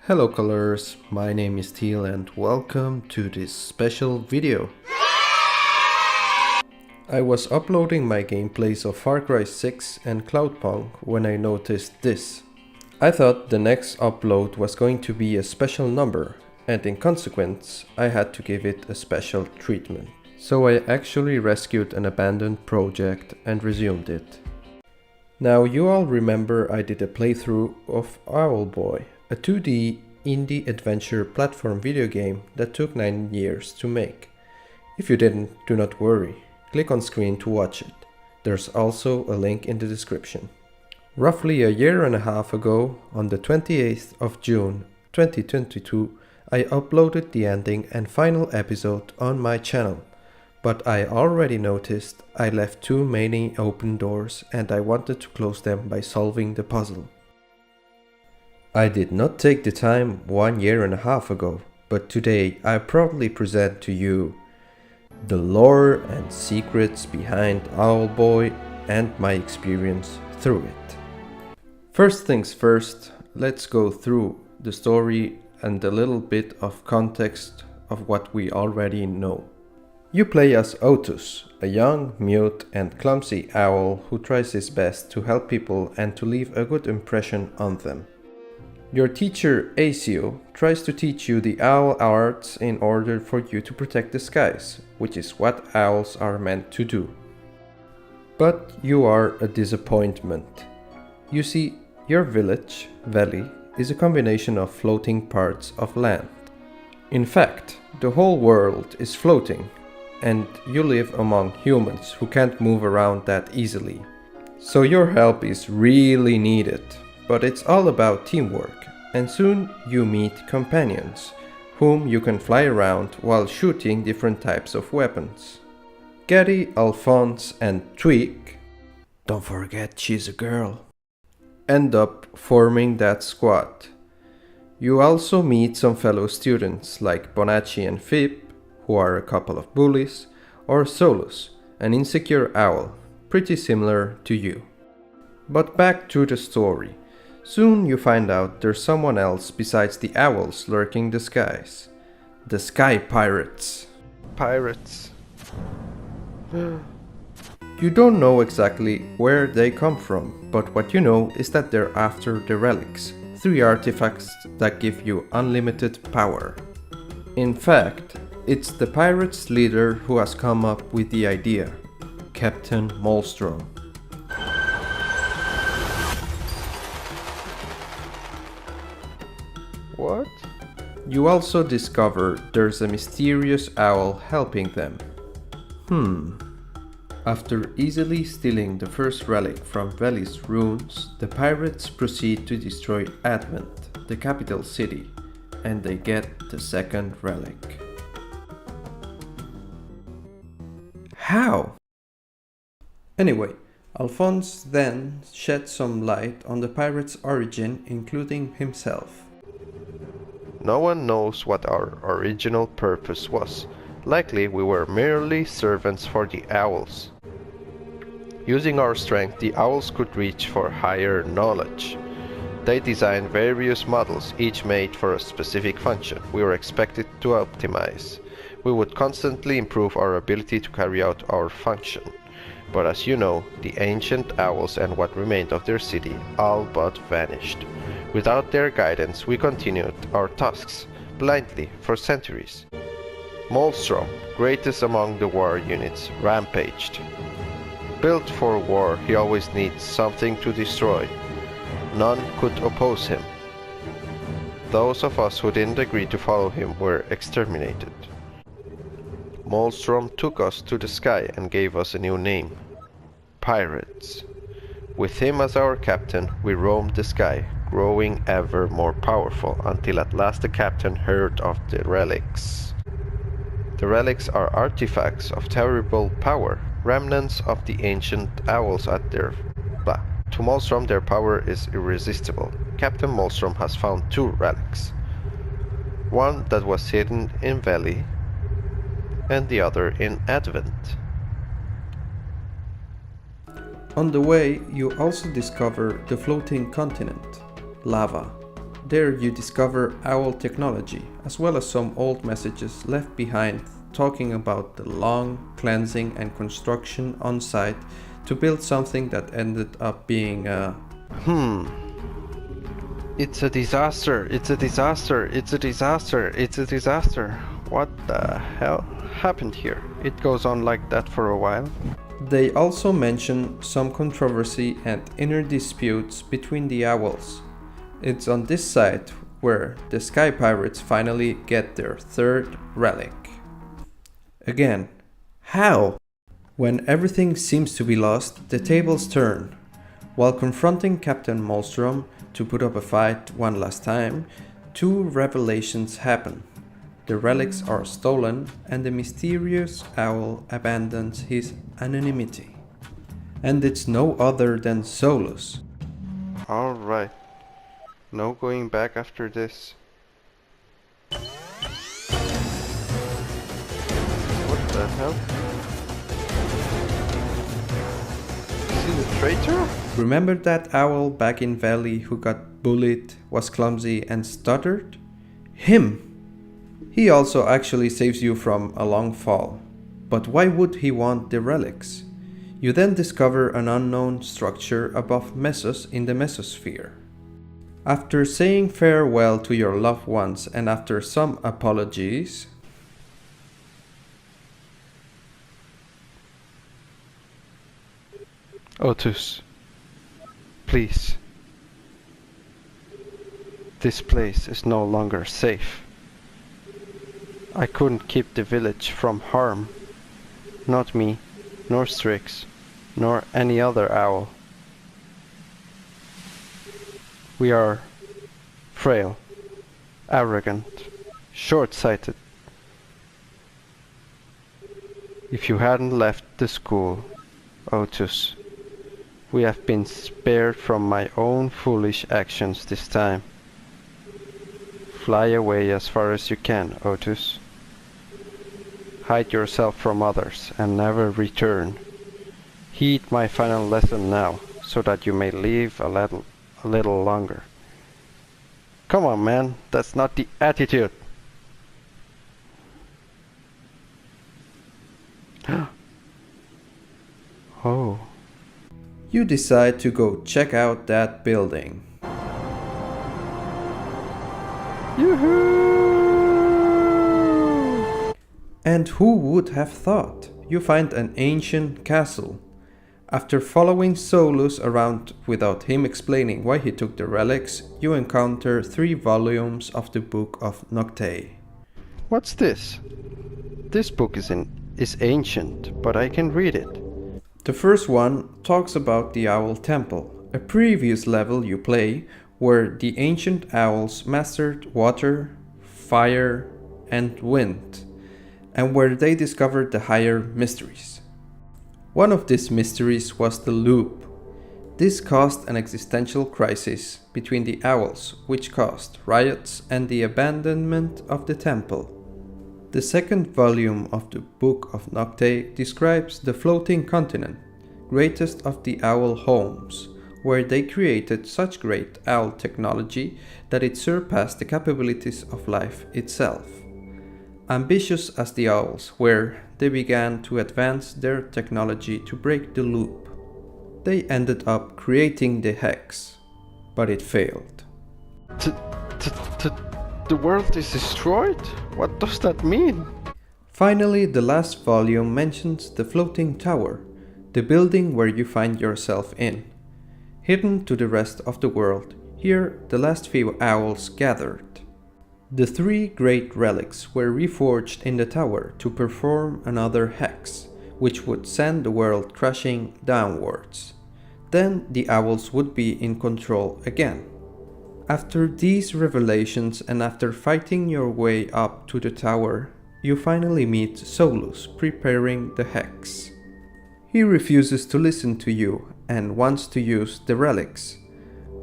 Hello colors, my name is Teal and welcome to this special video. I was uploading my gameplays of Far Cry 6 and Cloudpunk when I noticed this. I thought the next upload was going to be a special number, and in consequence I had to give it a special treatment. So I actually rescued an abandoned project and resumed it. Now you all remember I did a playthrough of Owlboy, a 2D indie adventure platform video game that took 9 years to make. If you didn't, do not worry, click on screen to watch it. There's also a link in the description. Roughly a year and a half ago, on the 28th of June 2022, I uploaded the ending and final episode on my channel. But I already noticed I left too many open doors and I wanted to close them by solving the puzzle. I did not take the time 1 year and a half ago, but today I proudly present to you the lore and secrets behind Owlboy and my experience through it. First things first, let's go through the story and a little bit of context of what we already know. You play as Otus, a young, mute and clumsy owl who tries his best to help people and to leave a good impression on them. Your teacher, Asio, tries to teach you the owl arts in order for you to protect the skies, which is what owls are meant to do. But you are a disappointment. You see, your village, Valley, is a combination of floating parts of land. In fact, the whole world is floating, and you live among humans who can't move around that easily. So your help is really needed, but it's all about teamwork, and soon you meet companions, whom you can fly around while shooting different types of weapons. Getty, Alphonse and Tweak, don't forget she's a girl, end up forming that squad. You also meet some fellow students like Bonacci and Fib, who are a couple of bullies, or Solus, an insecure owl, pretty similar to you. But back to the story. Soon you find out there's someone else besides the owls lurking the skies. The Sky Pirates. Pirates. You don't know exactly where they come from, but what you know is that they're after the relics, 3 artifacts that give you unlimited power. In fact, it's the pirates' leader who has come up with the idea, Captain Molstrom. What? You also discover there's a mysterious owl helping them. After easily stealing the first relic from Valley's ruins, the pirates proceed to destroy Advent, the capital city, and they get the second relic. How? Anyway, Alphonse then sheds some light on the pirate's origin, including himself. No one knows what our original purpose was. Likely we were merely servants for the owls. Using our strength, the owls could reach for higher knowledge. They designed various models, each made for a specific function we were expected to optimize. We would constantly improve our ability to carry out our function. But as you know, the ancient owls and what remained of their city all but vanished. Without their guidance, we continued our tasks blindly for centuries. Molstrom, greatest among the war units, rampaged. Built for war, he always needs something to destroy. None could oppose him. Those of us who didn't agree to follow him were exterminated. Molstrom took us to the sky and gave us a new name, Pirates. With him as our captain, we roamed the sky, growing ever more powerful, until at last the captain heard of the relics. The relics are artifacts of terrible power, remnants of the ancient owls at their To Molstrom their power is irresistible. Captain Molstrom has found 2 relics. One that was hidden in Valley, and the other in Advent. On the way, you also discover the floating continent, lava, There you discover owl technology, as well as some old messages left behind talking about the long cleansing and construction on site to build something that ended up being a... It's a disaster, it's a disaster, it's a disaster, it's a disaster. What the hell happened here? It goes on like that for a while. They also mention some controversy and inner disputes between the owls. It's on this site where the Sky Pirates finally get their third relic. Again, how? When everything seems to be lost, the tables turn. While confronting Captain Molstrom to put up a fight one last time, two revelations happen. The relics are stolen and the mysterious owl abandons his anonymity. And it's no other than Solus. Alright. No going back after this. What the hell? Is he the traitor? Remember that owl back in Valley who got bullied, was clumsy and stuttered? Him! He also actually saves you from a long fall. But why would he want the relics? You then discover an unknown structure above Mesos in the Mesosphere. After saying farewell to your loved ones and after some apologies, Otus, please. This place is no longer safe. I couldn't keep the village from harm. Not me, nor Strix, nor any other owl. We are frail, arrogant, short-sighted. If you hadn't left the school, Otus, we have been spared from my own foolish actions this time. Fly away as far as you can, Otus. Hide yourself from others and never return. Heed my final lesson now, so that you may live a little longer. Come on, man, that's not the attitude. Oh. you decide to go check out that building. Yoo-hoo! And who would have thought? You find an ancient castle. After following Solus around without him explaining why he took the relics, you encounter 3 volumes of the Book of Noct. What's this? This book is ancient, but I can read it. The first one talks about the Owl Temple, a previous level you play where the ancient owls mastered water, fire, and wind, and where they discovered the higher mysteries. One of these mysteries was the loop. This caused an existential crisis between the owls, which caused riots and the abandonment of the temple. The second volume of the Book of Noct describes the floating continent, greatest of the owl homes, where they created such great owl technology that it surpassed the capabilities of life itself. Ambitious as the owls were, they began to advance their technology to break the loop. They ended up creating the hex, but it failed. The world is destroyed? What does that mean? Finally, the last volume mentions the floating tower, the building where you find yourself in. Hidden to the rest of the world, here the last few owls gathered. The 3 great relics were reforged in the tower to perform another hex, which would send the world crashing downwards. Then the owls would be in control again. After these revelations and after fighting your way up to the tower, you finally meet Solus preparing the hex. He refuses to listen to you and wants to use the relics.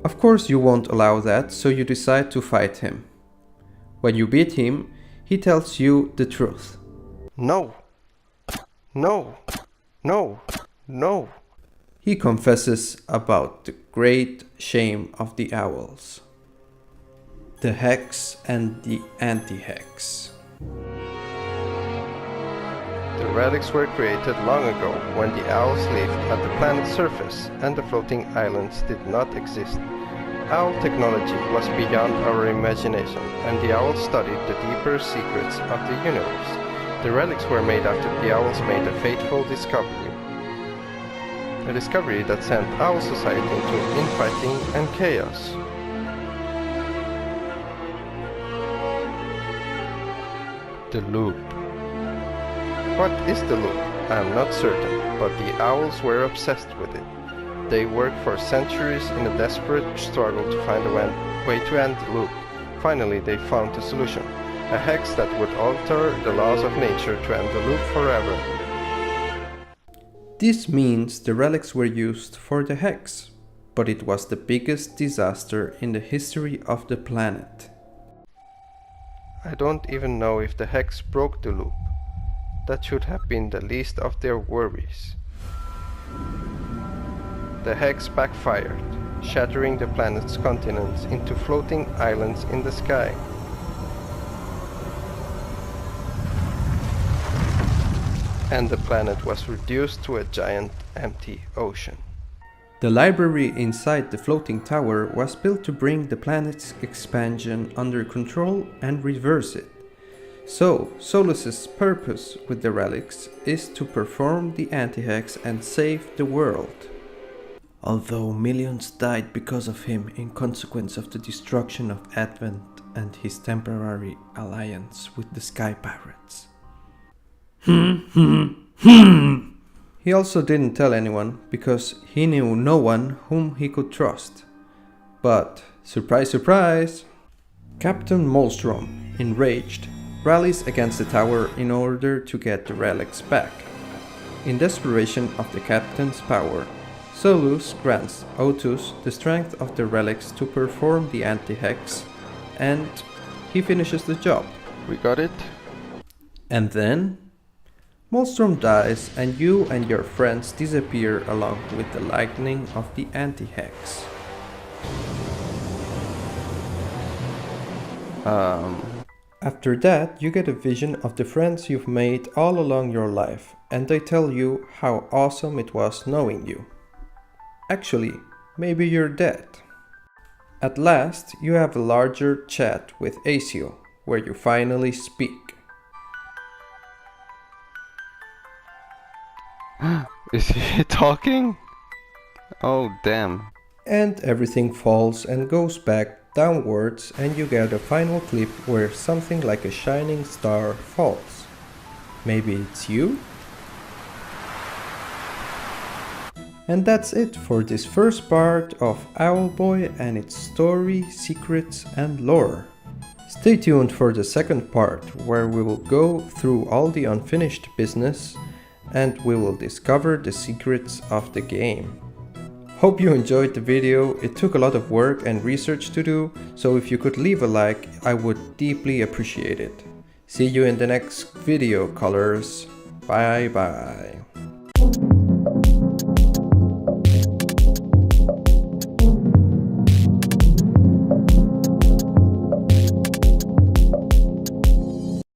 Of course you won't allow that, so you decide to fight him. When you beat him, he tells you the truth. No. No. No. No. He confesses about the great shame of the owls. The Hex and the Anti-Hex. The relics were created long ago when the owls lived at the planet's surface and the floating islands did not exist. Owl technology was beyond our imagination, and the owls studied the deeper secrets of the universe. The relics were made after the owls made a fateful discovery. A discovery that sent owl society into infighting and chaos. The loop. What is the loop? I am not certain, but the owls were obsessed with it. They worked for centuries in a desperate struggle to find a way to end the loop. Finally, they found a solution. A hex that would alter the laws of nature to end the loop forever. This means the relics were used for the hex, but it was the biggest disaster in the history of the planet. I don't even know if the hex broke the loop. That should have been the least of their worries. The hex backfired, shattering the planet's continents into floating islands in the sky. And the planet was reduced to a giant empty ocean. The library inside the floating tower was built to bring the planet's expansion under control and reverse it. So, Solus's purpose with the relics is to perform the anti-hex and save the world. Although millions died because of him in consequence of the destruction of Advent and his temporary alliance with the Sky Pirates. He also didn't tell anyone because he knew no one whom he could trust. But, surprise surprise, Captain Molstrom, enraged, rallies against the tower in order to get the relics back. In desperation of the captain's power, Solus grants Otus the strength of the relics to perform the anti-hex, and he finishes the job. We got it? And then Molstrom dies and you and your friends disappear along with the lightning of the anti-hex. After that, you get a vision of the friends you've made all along your life, and they tell you how awesome it was knowing you. Actually, maybe you're dead. At last, you have a larger chat with Asio, where you finally speak. Is he talking? Oh, damn. And everything falls and goes back downwards, and you get a final clip where something like a shining star falls. Maybe it's you? And that's it for this first part of Owlboy and its story, secrets and lore. Stay tuned for the second part, where we will go through all the unfinished business and we will discover the secrets of the game. Hope you enjoyed the video. It took a lot of work and research to do, so if you could leave a like, I would deeply appreciate it. See you in the next video, colors. Bye bye.